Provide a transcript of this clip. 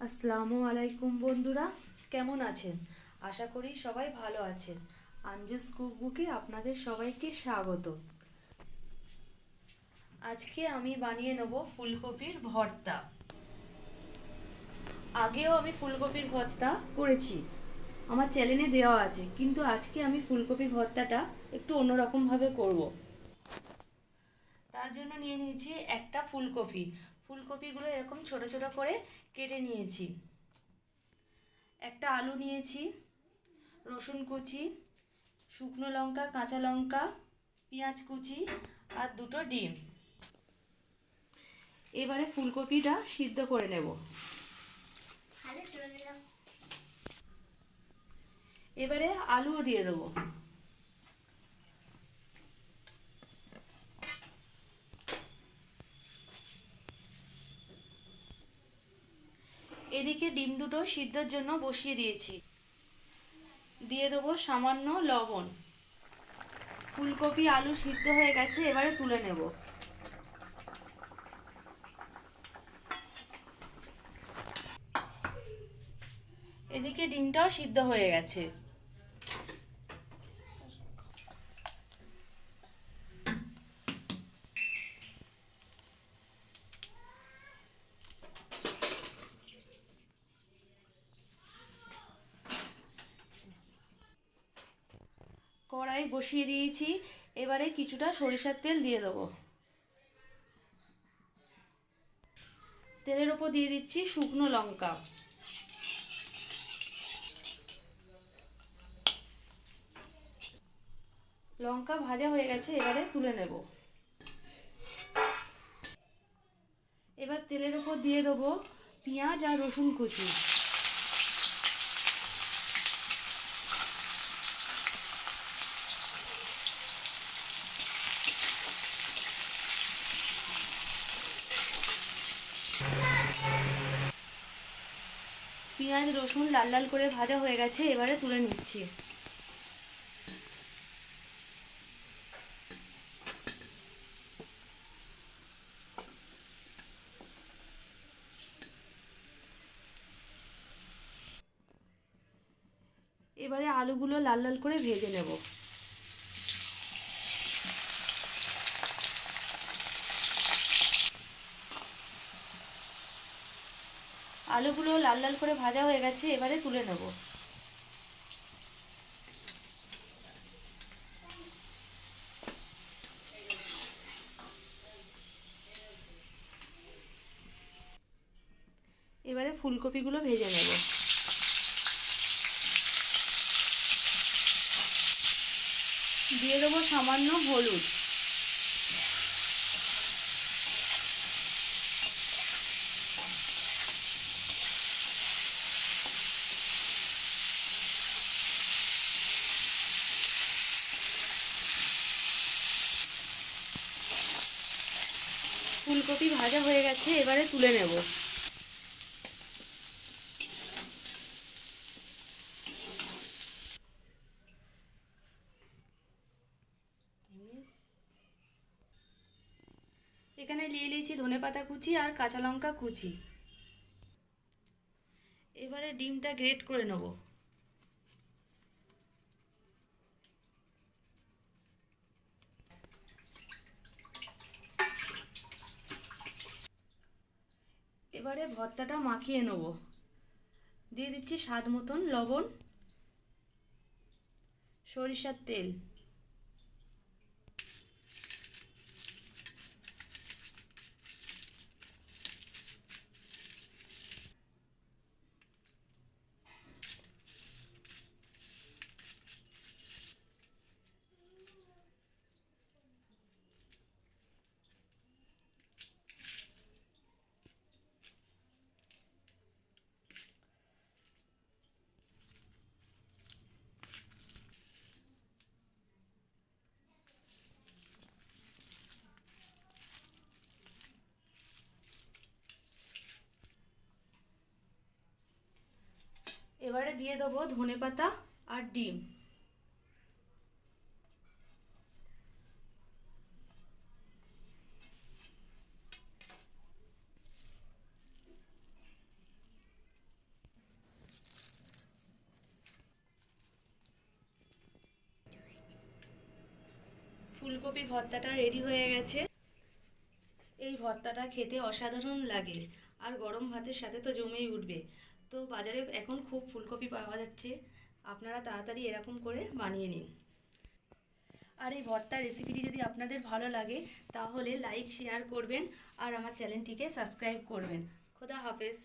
আসসালামু আলাইকুম বন্ধুরা, কেমন আছেন? আশা করি সবাই ভালো আছেন। আঞ্জুস কুকবুকে আপনাদের সবাইকে স্বাগত। আজকে আমি বানিয়ে নেব ফুলকপির ভর্তা। আগেও আমি ফুলকপির ভর্তা করেছি, আমার চ্যানেলে দেওয়া আছে, কিন্তু আজকে আমি ফুলকপির ভর্তাটা একটু অন্যরকমভাবে করব। তার জন্য নিয়ে নিয়েছি একটা ফুলকপি। ফুলকপিগুলো এরকম ছোট ছোট করে কেটে নিয়েছি। একটা আলু নিয়েছি, রসুন কুচি, শুকনো লঙ্কা, কাঁচা লঙ্কা, পেঁয়াজ কুচি আর দুটো ডিম। এবারে ফুলকপিটা সিদ্ধ করে নেব। এবারে আলুও দিয়ে দেবো। এদিকে ডিম দুটো সিদ্ধর জন্য বসিয়ে দিয়েছি। দিয়ে দেবো সামান্য লবণ। ফুলকপি আলু সিদ্ধ হয়ে গেছে, এবারে তুলে নেব। এদিকে ডিমটাও সিদ্ধ হয়ে গেছে। কড়াই বসিয়ে দিয়েছি, এবারে কিছুটা সরিষার তেল দিয়ে দেবো। তেলের ওপর দিয়ে দিচ্ছি শুকনো লঙ্কা। লঙ্কা ভাজা হয়ে গেছে, এবারে তুলে নেব। এবার তেলের ওপর দিয়ে দেবো পেঁয়াজ আর রসুন কুচি। পেঁয়াজ রসুন লাল লাল করে ভাজা হয়ে গেছে, এবারে তুলে নিচ্ছি। এবারে আলুগুলো লাল লাল করে ভেজে নেব। আলুগুলো লাল লাল করে ভাজা হয়ে গেছে, এবারে তুলে নেব। এবারে ফুলকপিগুলো ভেজে নেব। দিয়ে দেবো সামান্য হলুদ। ফুলকপি ভাজা হয়ে গেছে, এবারে তুলে নেব। এখানে নিয়ে নিয়েছি ধনেপাতা কুচি আর কাঁচা লঙ্কা কুচি। এবারে ডিমটা গ্রেট করে নেব। এবারে ভর্তাটা মাখিয়ে নেব। দিয়ে দিচ্ছি স্বাদ মতন লবণ, সরিষার তেল, এবারে দিয়ে দেবো ধনেপাতা আর ডিম। ফুলকপির ভর্তাটা রেডি হয়ে গেছে। এই ভর্তাটা খেতে অসাধারণ লাগে, আর গরম ভাতের সাথে তো জমেই উঠবে। তো বাজারে এখন খুব ফুলকপি পাওয়া যাচ্ছে, আপনারা তাড়াতাড়ি এরকম করে বানিয়ে নিন। আর এই ভর্তার রেসিপিটি যদি আপনাদের ভালো লাগে তাহলে লাইক শেয়ার করবেন আর আমার চ্যানেলটিকে সাবস্ক্রাইব করবেন। খোদা হাফেজ।